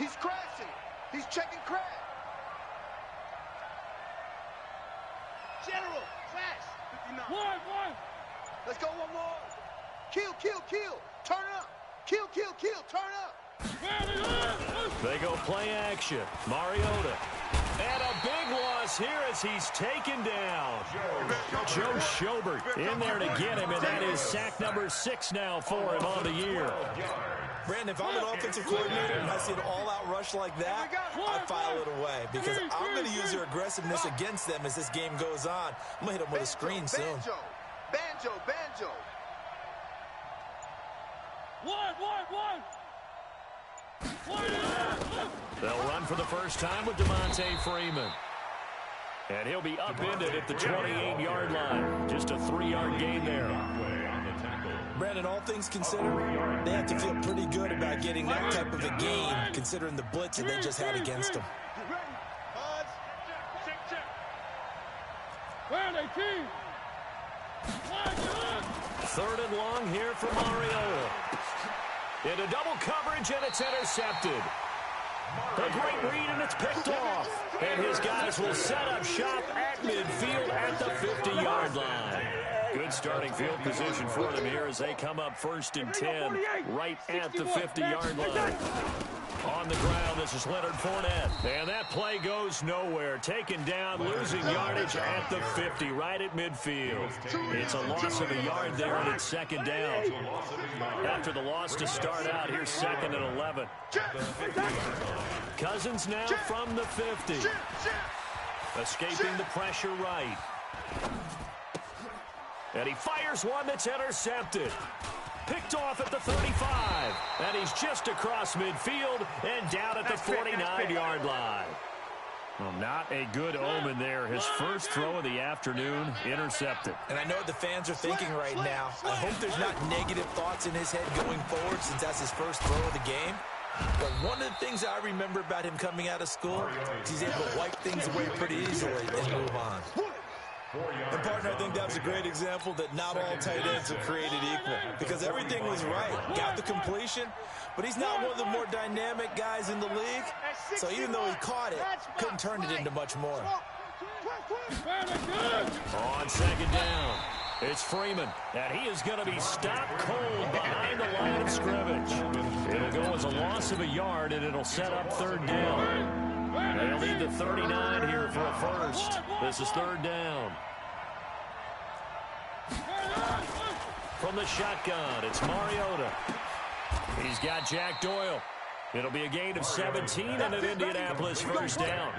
He's crashing. He's checking crash. General, crash. 59. One. Let's go one more. Kill. Turn up. Kill. Turn up. They go play action. Mariota. And a big loss here as he's taken down. Joe Schobert in there to get him, and that is sack number 6 now for him on the year. Brandon, if I'm an offensive coordinator and I see an all-out rush like that, I file it away because I'm going to use your aggressiveness against them as this game goes on. I'm going to hit them with a screen soon. Banjo. One. They'll run for the first time with Devontae Freeman. And he'll be upended at the 28-yard line. Just a 3-yard gain there. Brandon, all things considered, they have to feel pretty good about getting that type of a gain, considering the blitz that they just had against them. Third and long here for Mariota. Into double coverage, and it's intercepted. A great read, and it's picked off. And his guys will set up shop at midfield at the 50-yard line. Good starting field position for them here as they come up 1st and 10 right at the 50-yard line. On the ground, this is Leonard Fournette. And that play goes nowhere. Taken down, losing yardage at the 50, right at midfield. It's a loss of a yard there, and it's 2nd down. After the loss to start out, here's 2nd and 11. Cousins now from the 50. Escaping the pressure right. And he fires one that's intercepted. Picked off at the 35. And he's just across midfield and down at the 49-yard line. Well, not a good omen there. His first throw of the afternoon intercepted. And I know what the fans are thinking right now. I hope there's not negative thoughts in his head going forward since that's his first throw of the game. But one of the things I remember about him coming out of school is he's able to wipe things away pretty easily and move on. And, partner, I think that was a great example that not all tight ends are created equal because everything was right. Got the completion, but he's not one of the more dynamic guys in the league. So even though he caught it, couldn't turn it into much more. On 2nd down, it's Freeman, and he is going to be stopped cold behind the line of scrimmage. It'll go as a loss of a yard, and it'll set up 3rd down. They'll need the 39 here for a first. This is 3rd down. From the shotgun, it's Mariota. He's got Jack Doyle. It'll be a gain of 17 and an Indianapolis 1st down.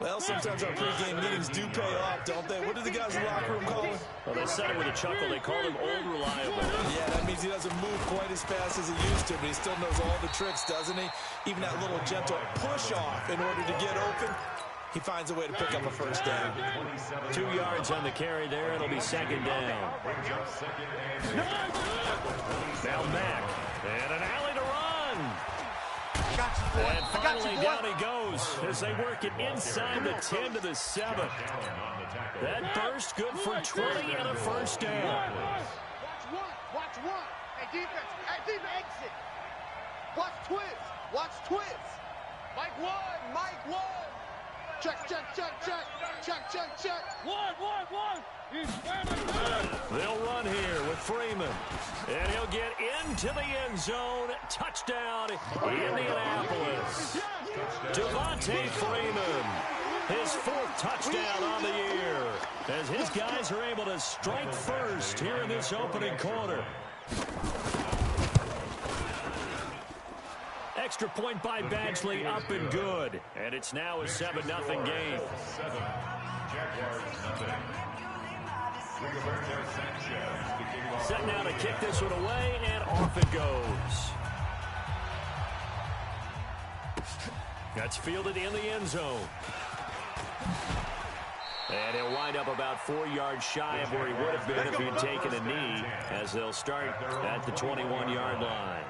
Well, sometimes our pregame meetings do pay off, don't they? What do the guys in the locker room call him? Well, they said it with a chuckle. They called him Old Reliable. Yeah, that means he doesn't move quite as fast as he used to, but he still knows all the tricks, doesn't he? Even that little gentle push-off in order to get open, he finds a way to pick up a 1st down. 2 yards on the carry there. It'll be 2nd down. Now Mack. And an alley to run. And finally down he goes as they work it inside the 10 to the 7. That burst good for 20 and a 1st down. Watch one. Hey, defense. Exit. Watch twist. Mike one. Check. One. They'll run here with Freeman. And he'll get into the end zone. Touchdown, Indianapolis. Devontae Freeman. His 4th touchdown on the year. As his guys are able to strike first here in this opening quarter. Extra point by Badgley, up and good. And it's now a 7-0 game. Set now to kick this one away, and off it goes. That's fielded in the end zone. And he'll wind up about 4 yards shy of where he would have been if he'd taken a knee, as they'll start at the 21-yard line.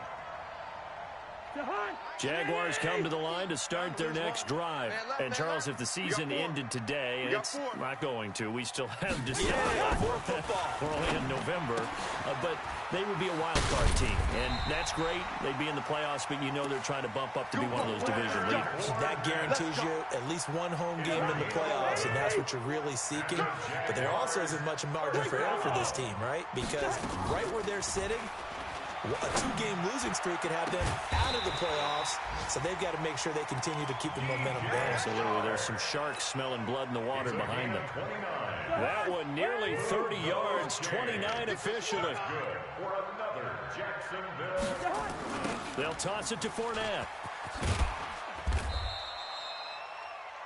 Jaguars come to the line to start their next drive. And, Charles, if the season ended today, and it's not going to, we still have December. More football. We're only in November. But they would be a wild card team. And that's great. They'd be in the playoffs, but you know they're trying to bump up to be one of those division leaders. That guarantees you at least one home game in the playoffs, and that's what you're really seeking. But there also isn't much margin for error for this team, right? Because right where they're sitting, a two-game losing streak could have them out of the playoffs, so they've got to make sure they continue to keep the momentum going. Absolutely. There's some sharks smelling blood in the water behind them. That one nearly 30 yards, 29 officially. They'll toss it to Fournette.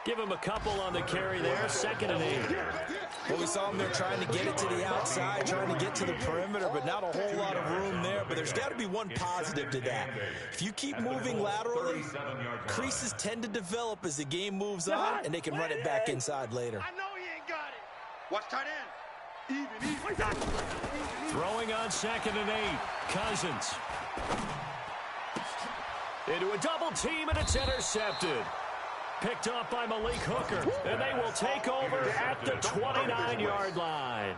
Give him a couple on the carry there, 2nd and 8. Well, we saw them there trying to get it to the outside, trying to get to the perimeter, but not a whole lot of room there. But there's got to be one positive to that. If you keep moving laterally, creases tend to develop as the game moves on, and they can run it back inside later. I know he ain't got it. Watch tight end. Even. Throwing on 2nd and 8. Cousins. Into a double team, and it's intercepted. Picked off by Malik Hooker, and they will take over at the 29-yard line.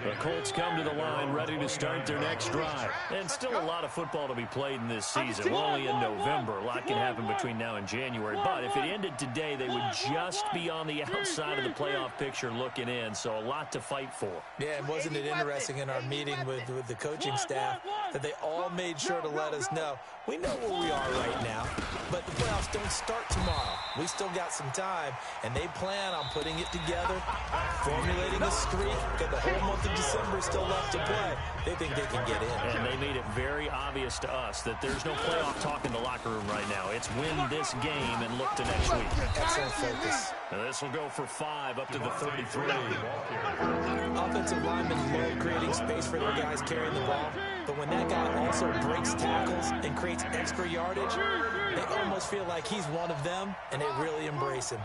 The Colts come to the line ready to start their next drive. And still a lot of football to be played in this season. We're only in November. A lot can happen between now and January. But if it ended today, they would just be on the outside of the playoff picture looking in. So a lot to fight for. Yeah, and wasn't it interesting in our meeting with the coaching staff that they all made sure to let us know, we know where we are right now, but the playoffs don't start tomorrow. We still got some time, and they plan on putting it together, formulating a streak, because the whole month of December is still left to play. They think they can get in. And they made it very obvious to us that there's no playoff talk in the locker room right now. It's win this game and look to next week. Excellent focus. And this will go for 5 up to the 33. Offensive linemen love creating space for their guys carrying the ball, but when that guy also breaks tackles and creates extra yardage, they almost feel like he's one of them, and they really embrace him.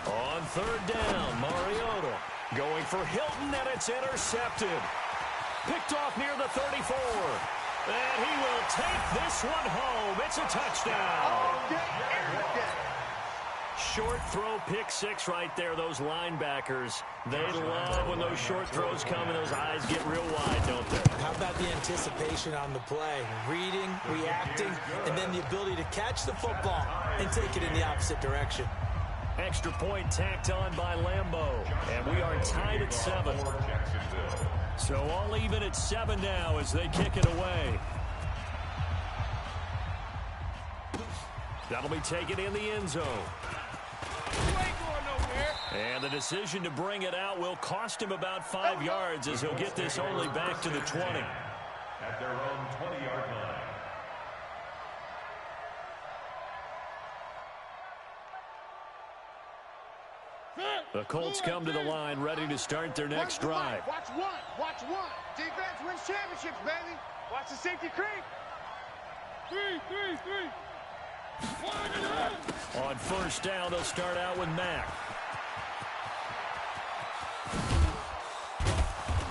On 3rd down, Mariota going for Hilton, and it's intercepted. Picked off near the 34. And he will take this one home. It's a touchdown. Short throw, pick 6 right there. Those linebackers, they love when those short throws come and those eyes get real wide, don't they? How about the anticipation on the play? Reading, reacting, and then the ability to catch the football and take it in the opposite direction. Extra point tacked on by Lambeau. And we are tied at 7. So all even at 7 now as they kick it away. That'll be taken in the end zone. And the decision to bring it out will cost him about 5 yards as he'll get this only back to the 20. At their own 20-yard line. The Colts come to the line ready to start their next drive. Watch one. Watch one. Defense wins championships, baby. Watch the safety creep. 3. On 1st down, they'll start out with Mack.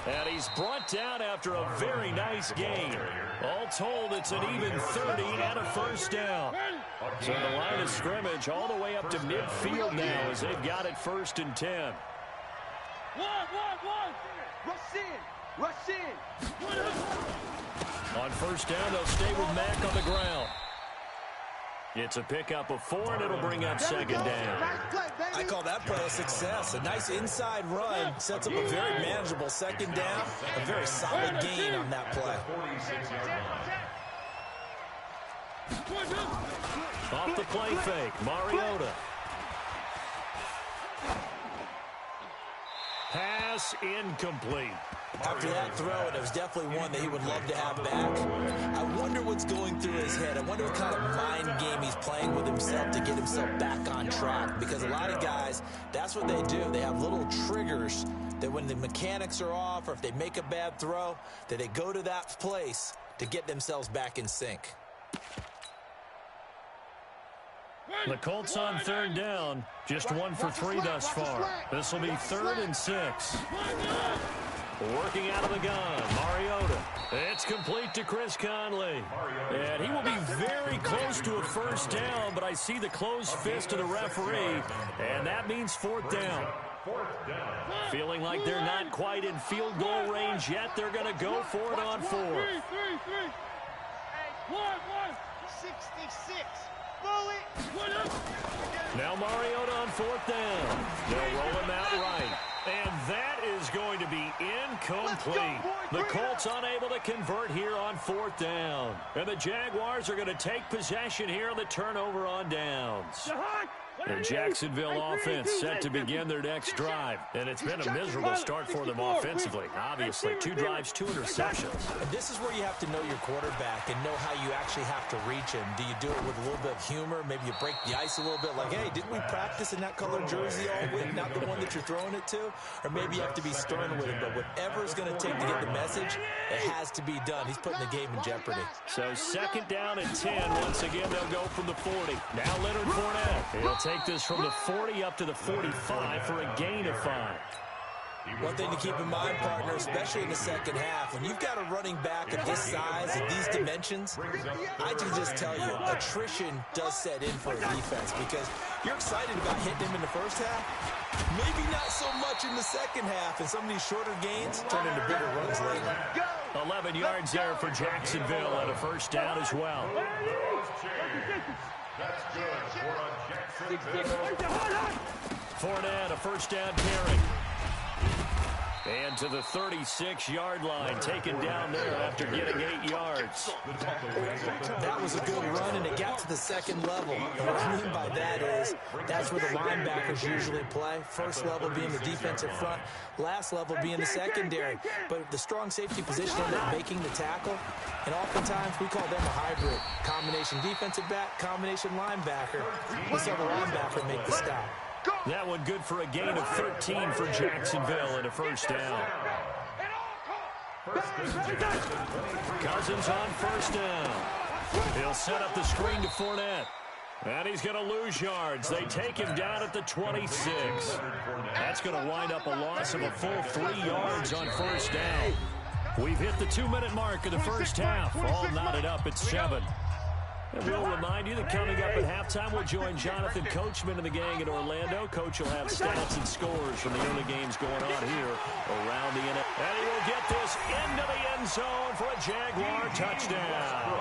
And he's brought down after a very nice gain. All told, it's an even 30 and a 1st down. So the line of scrimmage all the way up to midfield now as they've got it 1st and 10. Rush in. On 1st down, they'll stay with Mack on the ground. It's a pickup of 4, and it'll bring up 2nd down. I call that play a success. A nice inside run sets up a very manageable 2nd down. A very solid gain on that play. Off the play fake, Mariota. Pass incomplete. After that throw, it was definitely one that he would love to have back. I wonder what's going through his head. I wonder what kind of mind game he's playing with himself to get himself back on track. Because a lot of guys, that's what they do. They have little triggers that when the mechanics are off or if they make a bad throw, that they go to that place to get themselves back in sync. The Colts on 3rd down, just 1 for 3 thus far. This will be 3rd and 6. Working out of the gun, Mariota. It's complete to Chris Conley. And he will be very close to a first down, but I see the closed fist of the referee, and that means fourth down. Feeling like they're not quite in field goal range yet, they're going to go for it on fourth. 66. Bullet. Now Mariota on fourth down. They'll roll him out right. And that is going to be incomplete. The Colts unable to convert here on fourth down. And the Jaguars are going to take possession here on the turnover on downs. The Jacksonville offense set to begin their next drive. And it's been a miserable start for them offensively. Obviously, 2 drives, 2 interceptions. And this is where you have to know your quarterback and know how you actually have to reach him. Do you do it with a little bit of humor? Maybe you break the ice a little bit like, hey, didn't we practice in that color jersey all week, not the one that you're throwing it to? Or maybe you have to be stern with him. But whatever it's going to take to get the message, it has to be done. He's putting the game in jeopardy. So second down and 10. Once again, they'll go from the 40. Now Leonard Fournette. He'll take this from the 40 up to the 45 for a gain of 5. One thing to keep in mind, partner, especially in the second half, when you've got a running back of this size, of these dimensions, I can just tell you, attrition does set in for a defense because you're excited about hitting him in the first half. Maybe not so much in the second half, and some of these shorter gains turn into bigger runs later. 11 yards there for Jacksonville and a first down as well. That's good for a Jacksonville. Fournette, a first down carry. And to the 36-yard line, taken down there after getting 8 yards. That was a good run, and it got to the second level. And what I mean by that is that's where the linebackers usually play. First level being the defensive front, last level being the secondary. But the strong safety position ended up making the tackle, and oftentimes we call them a hybrid. Combination defensive back, combination linebacker. We saw the linebacker make the stop. That one good for a gain of 13 for Jacksonville and a first down. Cousins on first down. He'll set up the screen to Fournette. And he's going to lose yards. They take him down at the 26. That's going to wind up a loss of a full 3 yards on first down. We've hit the 2-minute mark of the first half. All knotted up at 7. And we'll remind you that coming up at halftime, we'll join Jonathan Coachman and the gang in Orlando. Coach will have stats and scores from the early games going on here around the NFL. And he will get this into the end zone for a Jaguar touchdown.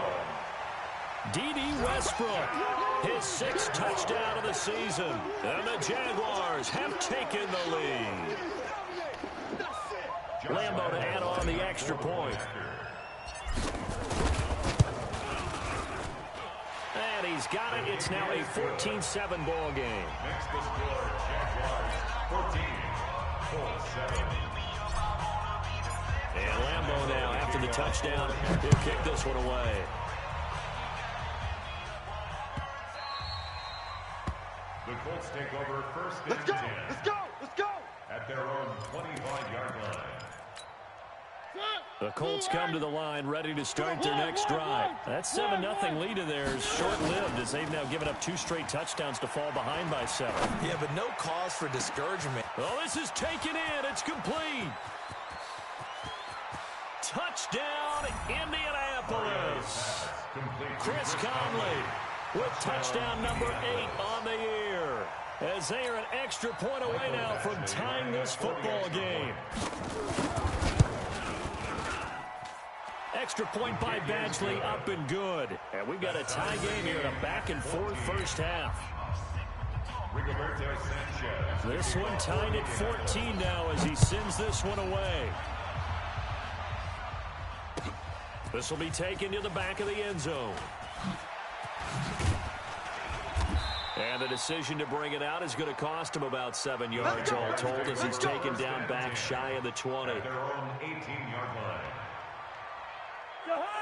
D.D. Westbrook, his 6th touchdown of the season. And the Jaguars have taken the lead. Lambo to add on the extra point. And he's got it. It's now a 14-7 ball game. Next the score, Jaguars 14, 7. And Lambo now, after the touchdown, he'll kick this one away. The Colts take over first and 10. Let's go. At their own 25-yard line. The Colts come to the line ready to start their next drive. That 7-0 lead of theirs short-lived as they've now given up 2 straight touchdowns to fall behind by 7. Yeah, but no cause for discouragement. Oh, this is taken in. It's complete. Touchdown, Indianapolis. Chris Conley with touchdown number 8 on the year. As they are an extra point away now from tying this football game. Extra point by Badgley, up and good. And we've got a tie game here in a back-and-forth first half. This one tied at 14 now as he sends this one away. This will be taken to the back of the end zone. And the decision to bring it out is going to cost him about 7 yards all told as he's taken down back shy of the 20. Their own 18-yard line.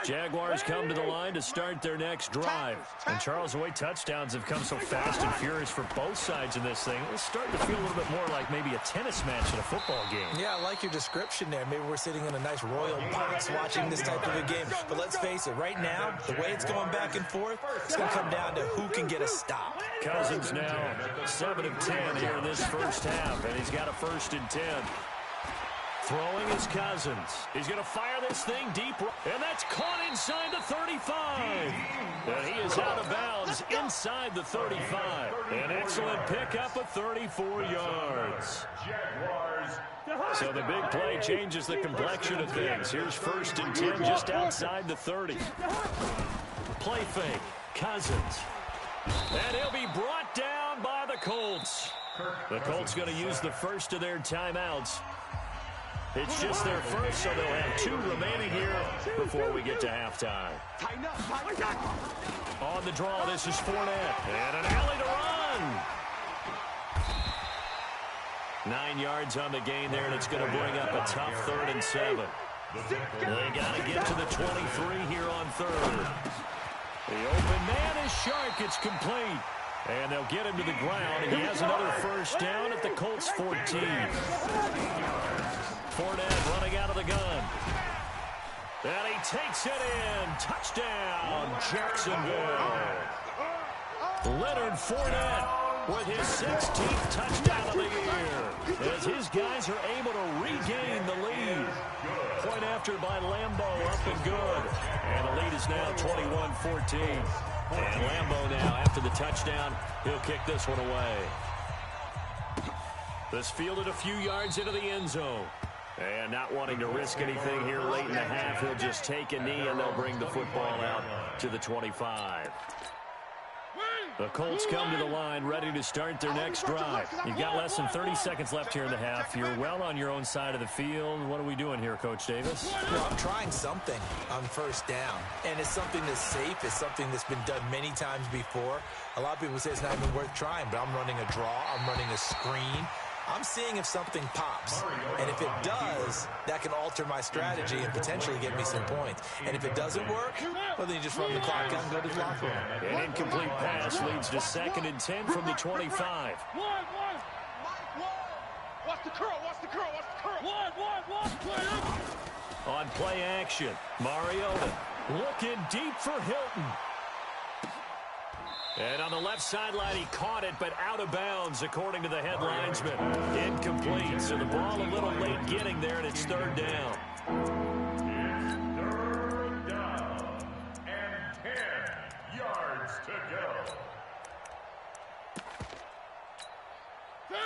Jaguars come to the line to start their next drive. And Charles, the way touchdowns have come so fast and furious for both sides in this thing, it's starting to feel a little bit more like maybe a tennis match in a football game. Yeah, I like your description there. Maybe we're sitting in a nice royal box watching this type of a game. But let's face it, right now, the way it's going back and forth, it's going to come down to who can get a stop. Cousins now 7 of 10 here in this first half, and he's got a 1st and 10. Throwing is Cousins. He's going to fire this thing deep, and that's caught inside the 35. And he is out of bounds inside the 35. An excellent pickup of 34 yards. So the big play changes the complexion of things. Here's 1st and 10 just outside the 30. Play fake. Cousins. And he'll be brought down by the Colts. The Colts going to use the first of their timeouts. It's just their first, so they'll have 2 remaining here before we get to halftime. On the draw, this is Fournette. And an alley to run. 9 yards on the gain there, and it's going to bring up a tough 3rd and 7. They got to get to the 23 here on 3rd. The open man is Shark. It's complete. And they'll get him to the ground, and he has another first down at the Colts 14. Fournette running out of the gun. And he takes it in. Touchdown, Jacksonville. Leonard Fournette with his 16th touchdown of the year, as his guys are able to regain the lead. Point after by Lambeau, up and good. And the lead is now 21-14. And Lambeau now, after the touchdown, he'll kick this one away. This fielded a few yards into the end zone. And not wanting to risk anything here late in the half, he'll just take a knee, and they'll bring the football out to the 25. The Colts come to the line, ready to start their next drive. You've got less than 30 seconds left here in the half. You're well on your own side of the field. What are we doing here, Coach Davis? Well, I'm trying something on 1st down, and it's something that's safe. It's something that's been done many times before. A lot of people say it's not even worth trying, but I'm running a draw. I'm running a screen. I'm seeing if something pops, and if it does, that can alter my strategy and potentially get me some points. And if it doesn't work, well, then you just run the clock out and go to the locker room. An incomplete pass leads to 2nd and 10 from the 25. Watch the curl, watch the curl, watch the curl. On play action, Mariota looking deep for Hilton. And on the left sideline, he caught it, but out of bounds, according to the head linesman. Incomplete, so the ball a little late getting there, and it's 3rd down. It's 3rd down, and 10 yards to go.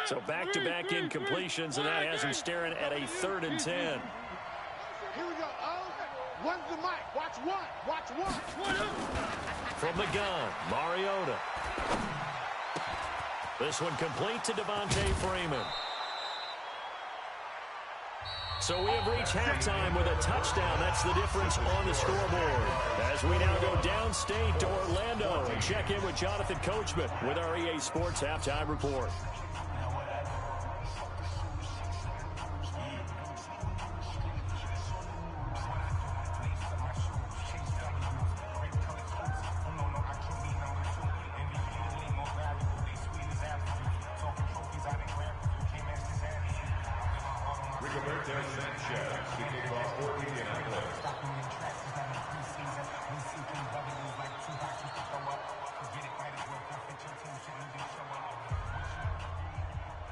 So back-to-back incompletions, and that has him staring at a 3rd and 10. Here we go. One's the mic. Watch one. From the gun, Mariota. This one complete to Devontae Freeman. So we have reached halftime with a touchdown. That's the difference on the scoreboard. As we now go downstate to Orlando and check in with Jonathan Coachman with our EA Sports Halftime Report.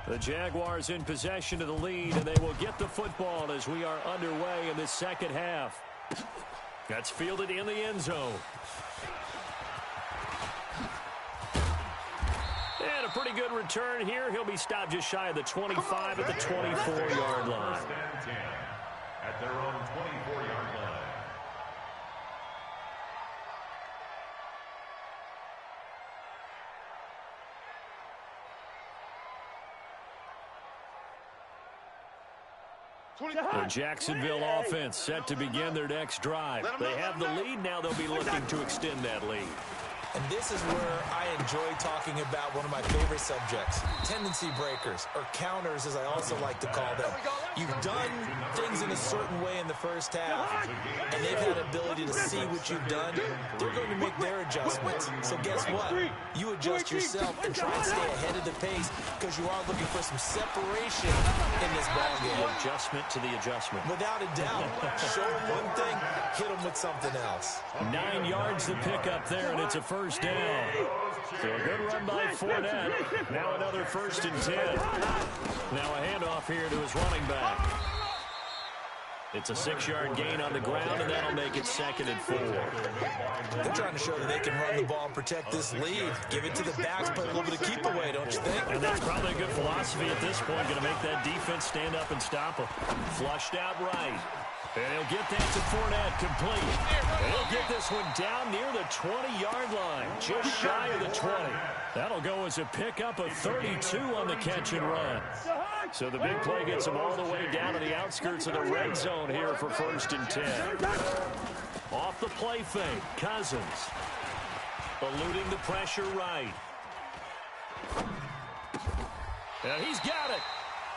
The Jaguars in possession of the lead, and they will get the football as we are underway in the 2nd half. That's fielded in the end zone. And a pretty good return here. He'll be stopped just shy of the 25 at the 24-yard line. At their own 24-yard line. The Jacksonville offense set to begin their next drive. They have the lead. Now they'll be looking to extend that lead. And this is where I enjoy talking about one of my favorite subjects, tendency breakers, or counters as I also like to call them. You've done things in a certain way in the first half, and they've had the ability to see what you've done. They're going to make their adjustments. So guess what? You adjust yourself and try and stay ahead of the pace because you are looking for some separation in this ball game. Adjustment to the adjustment. Without a doubt. Show them one thing, hit them with something else. 9 yards to pick up there, and it's a first down. So a good run by Fournette. Now another 1st and 10. Now a handoff here to his running back. It's a 6-yard gain on the ground, and that'll make it 2nd and 4. They're trying to show that they can run the ball and protect this lead. Give it to the backs, play a little bit of keep away, don't you think? And that's probably a good philosophy at this point. Going to make that defense stand up and stop them. Flushed out right. And he'll get that to Fournette, complete. And he'll get this one down near the 20-yard line, just shy of the 20. That'll go as a pickup of 32 on the catch and run. So the big play gets him all the way down to the outskirts of the red zone here for 1st and 10. Off the play fake, Cousins. Eluding the pressure right. And he's got it.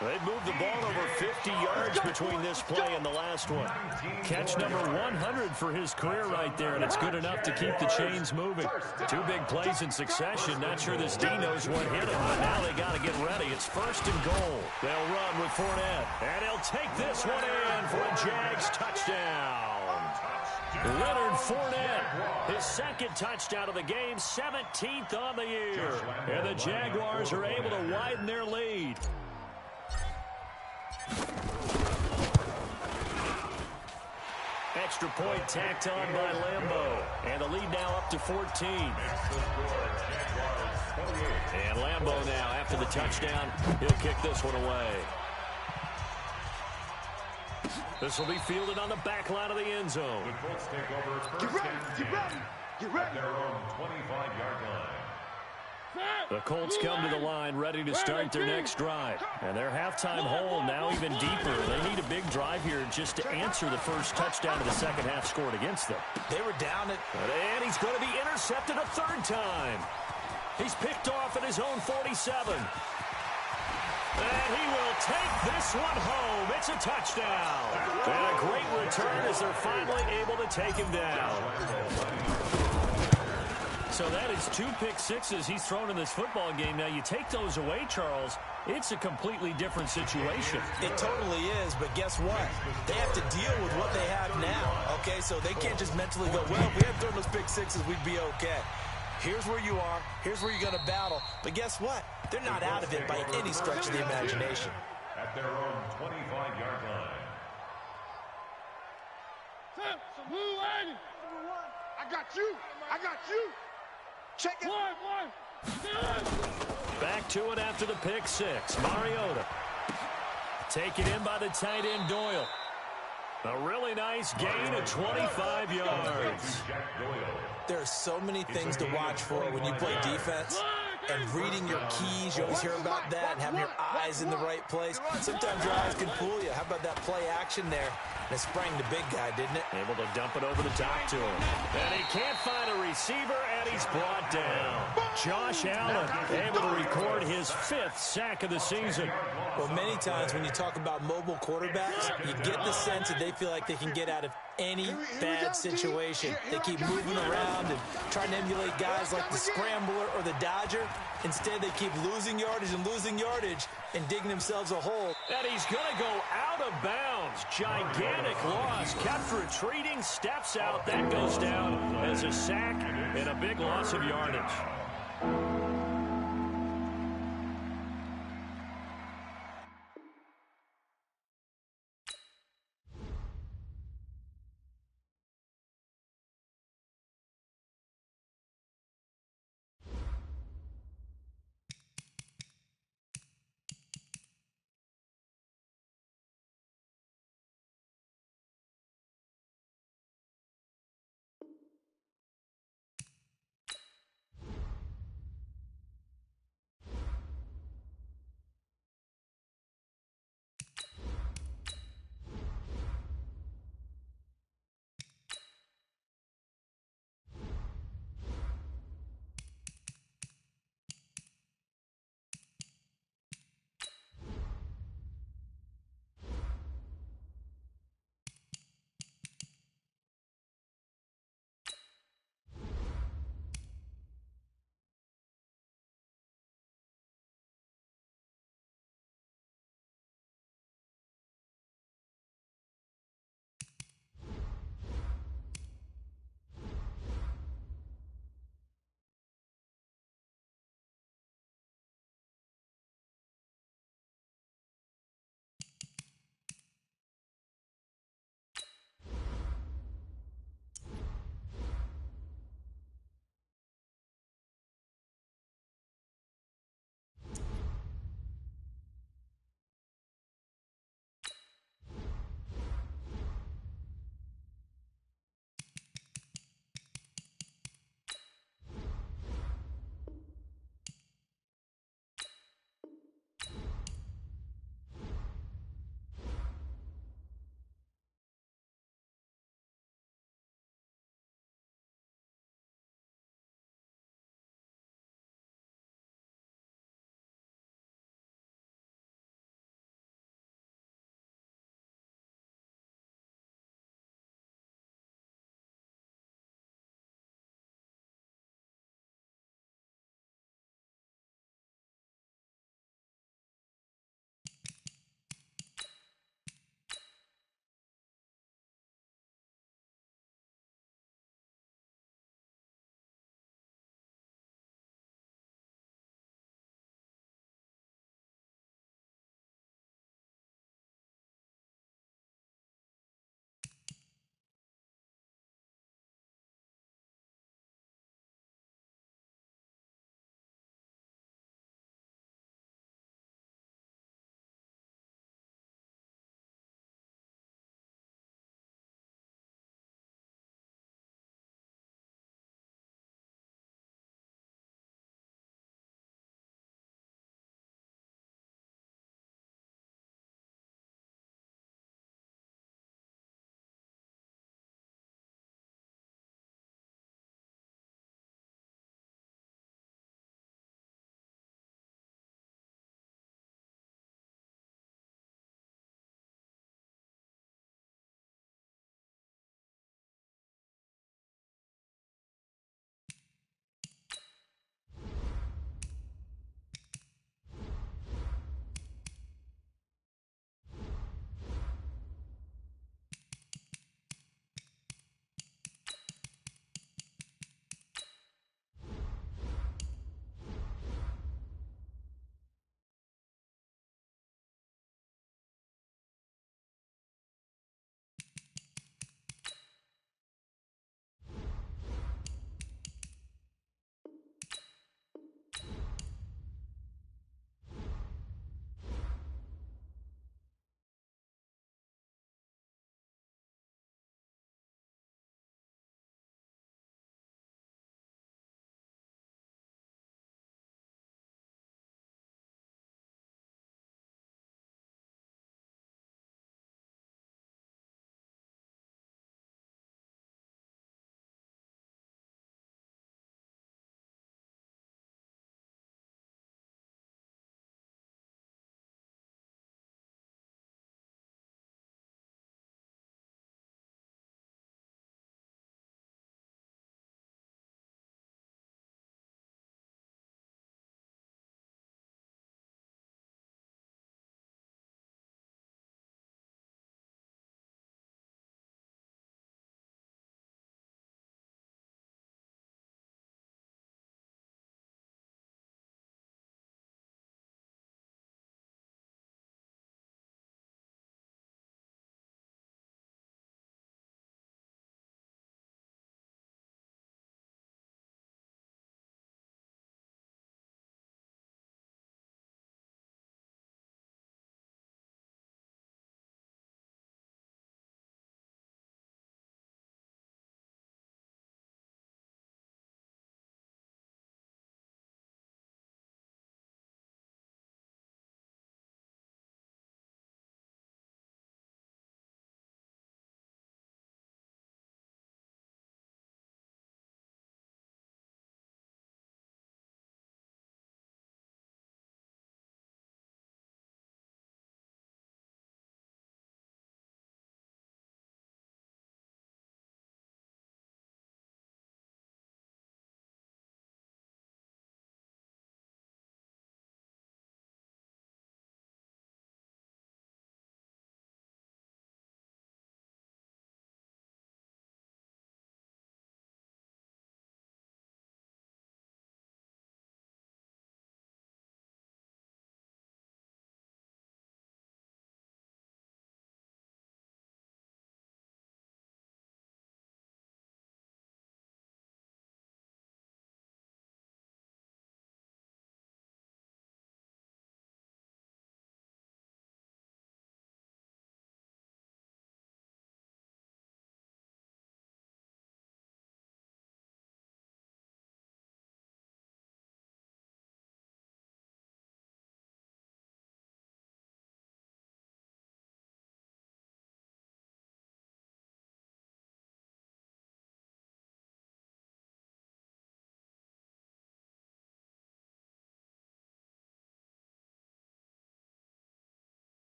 They've moved the ball over 50 yards between this play and the last one. Catch number 100 for his career right there, and it's good enough to keep the chains moving. 2 big plays in succession. Not sure this D knows what hit him, but now they got to get ready. It's 1st and goal. They'll run with Fournette, and he'll take this one in for a Jags touchdown. Leonard Fournette, his 2nd touchdown of the game, 17th on the year. And the Jaguars are able to widen their lead. Extra point tacked on by Lambeau. And the lead now up to 14. And Lambeau now, after the touchdown, he'll kick this one away. This will be fielded on the back line of the end zone. The Colts take over Get ready, get ready, get ready. at their own 25-yard line. The Colts come to the line ready to start their next drive. And their halftime hole now even deeper. They need a big drive here just to answer the first touchdown of the second half scored against them. They were down it. And he's going to be intercepted a 3rd time. He's picked off at his own 47. And he will take this one home. It's a touchdown. And a great return as they're finally able to take him down. So that is 2 pick sixes he's thrown in this football game. Now, you take those away, Charles, it's a completely different situation. It totally is, but guess what? They have to deal with what they have now, okay? So they can't just mentally go, well, if we had thrown those pick sixes, we'd be okay. Here's where you are. Here's where you're going to battle. But guess what? They're not out of it by any stretch of the imagination. At their own 25-yard line. I got you. I got you. Check it. Back to it after the pick six. Mariota. Taken in by the tight end Doyle. A really nice gain of 25 yards. There are so many things to watch for when you play defense. And reading your keys, you always hear about that, and having your eyes in the right place. Sometimes your eyes can fool you. How about that play action there? And it sprang the big guy, didn't it? Able to dump it over the top to him. And he can't find a receiver, and he's brought down. Josh Allen able to record his 5th sack of the season. Well, many times when you talk about mobile quarterbacks, you get the sense that they feel like they can get out of any bad situation. They keep moving around and trying to emulate guys like the Scrambler or the Dodger. Instead, they keep losing yardage and digging themselves a hole. And he's going to go out of bounds. Gigantic loss. Kept retreating, steps out. That goes down as a sack and a big loss of yardage.